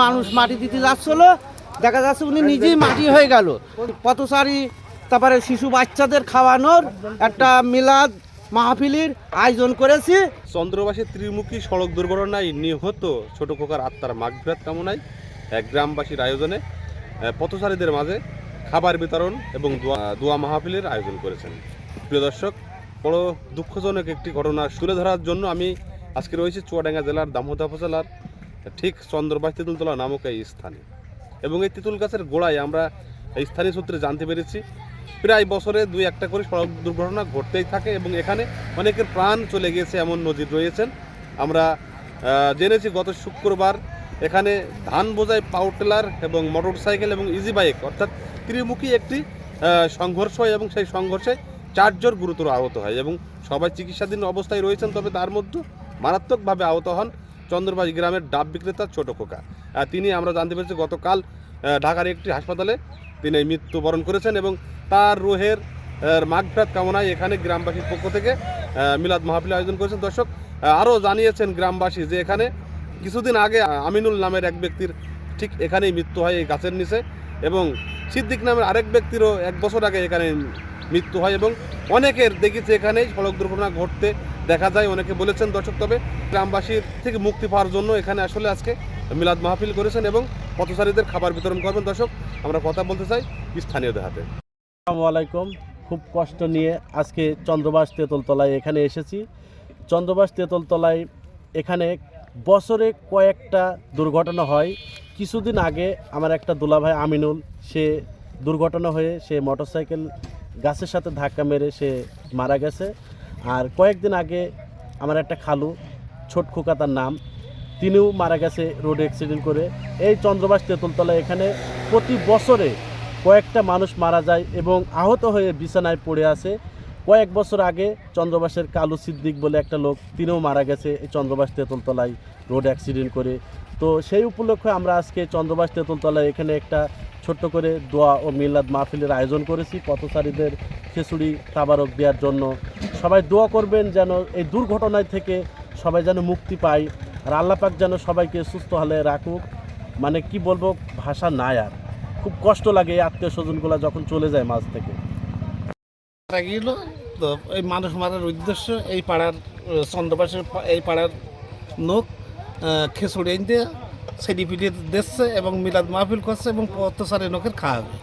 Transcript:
মানুষ মাটি দিতে যাচ্ছিল, দেখা যাচ্ছে উনি নিজেই মাটি হয়ে গেল। পথচারী তারপরে শিশু বাচ্চাদের খাওয়ানোর একটা মিলাদ মাহফিলের আয়োজন করেছি। চন্দ্রবাসী ত্রিমুখী সড়ক দুর্ঘটনায় নিহত ছোট খোকার আত্মার মাগফিরাত কামনায় গ্রামবাসীর আয়োজনে পথচারীদের মাঝে খাবার বিতরণ এবং দোয়া মাহফিলের আয়োজন করেছেন। প্রিয় দর্শক, বড় দুঃখজনক একটি ঘটনা তুলে ধরার জন্য আমি আজকে রয়েছি চুয়াডাঙ্গা জেলার দামোদর উপজেলার ঠিক চন্দ্রবাসী তেঁতুলতলা নামক এই স্থানে। এবং এই তেঁতুল গাছের গোড়ায় আমরা এই স্থানীয় সূত্রে জানতে পেরেছি প্রায় বছরে 2-1টা করে সড়ক দুর্ঘটনা ঘটতেই থাকে এবং এখানে অনেকের প্রাণ চলে গিয়েছে এমন নজির রয়েছেন। আমরা জেনেছি গত শুক্রবার এখানে ধান বোঝাই পাওয়ার টিলার এবং মোটর সাইকেল এবং ইজি বাইক অর্থাৎ ত্রিমুখী একটি সংঘর্ষ হয় এবং সেই সংঘর্ষে 4 জন গুরুতর আহত হয় এবং সবাই চিকিৎসাধীন অবস্থায় রয়েছেন। তবে তার মধ্যে মারাত্মকভাবে আহত হন চন্দ্রবাসী গ্রামের ডাব বিক্রেতা ছোট খোকা। তিনি আমরা জানতে পেরেছি গতকাল ঢাকার একটি হাসপাতালে তিনি মৃত্যুবরণ করেছেন এবং তার রুহের মাগফিরাত কামনায় এখানে গ্রামবাসীর পক্ষ থেকে মিলাদ মাহফিল আয়োজন করেছেন। দর্শক, আরও জানিয়েছেন গ্রামবাসী যে এখানে কিছুদিন আগে আমিনুল নামের এক ব্যক্তির ঠিক এখানেই মৃত্যু হয় এই গাছের নিচে, এবং সিদ্দিক নামের আরেক ব্যক্তিরও 1 বছর আগে এখানে মৃত্যু হয় এবং অনেকের দেখেছে এখানেই সড়ক দুর্ঘটনা ঘটতে দেখা যায়, অনেকে বলেছেন। দর্শক, তবে গ্রামবাসীর থেকে মুক্তি পাওয়ার জন্য এখানে আসলে আজকে মিলাদ মাহফিল করেছেন এবং পথচারীদের খাবার বিতরণ করবেন। দর্শক, আমরা কথা বলতে চাই স্থানীয়দের হাতে। আসসালামু আলাইকুম। খুব কষ্ট নিয়ে আজকে চন্দ্রবাস তেঁতুলতলায় এখানে এসেছি। চন্দ্রবাস তেঁতুলতলায় এখানে বছরে কয়েকটা দুর্ঘটনা হয়। কিছুদিন আগে আমার একটা দুলাভাই আমিনুল, সে দুর্ঘটনা হয়ে সে মোটরসাইকেল গাছের সাথে ধাক্কা মেরে সে মারা গেছে। আর কয়েকদিন আগে আমার একটা খালু, ছোট খোকা তার নাম, তিনিও মারা গেছে রোড অ্যাক্সিডেন্ট করে। এই চন্দ্রবাস তেঁতুলতলায় এখানে প্রতি বছরে কয়েকটা মানুষ মারা যায় এবং আহত হয়ে বিছানায় পড়ে আছে। কয়েক বছর আগে চন্দ্রবাসের কালু সিদ্দিক বলে একটা লোক, তিনিও মারা গেছে এই চন্দ্রবাস তেঁতুলতলায় রোড অ্যাক্সিডেন্ট করে। তো সেই উপলক্ষে আমরা আজকে চন্দ্রবাস তেঁতুলতলায় এখানে একটা ছোট্ট করে দোয়া ও মিলাদ মাহফিলের আয়োজন করেছি পথচারীদের খিচুড়ি তাবারক দেওয়ার জন্য। সবাই দোয়া করবেন যেন এই দুর্ঘটনায় থেকে সবাই যেন মুক্তি পায়, আর আল্লাহ পাক যেন সবাইকে সুস্থ হালে রাখুক। মানে কি বলবো, ভাষা নাই আর। খুব কষ্ট লাগে এই আত্মীয় স্বজনগুলো যখন চলে যায় মাঝ থেকে। গিয়েছিল তো এই মানুষ মারার উদ্দেশ্য এই পাড়ার চন্দ্রবাসের এই পাড়ার লোক খিচুড়ি এনে সেটি পিঠে দিচ্ছে এবং মিলাদ মাহফিল করছে এবং পথচারী লোকের খাওয়াবে।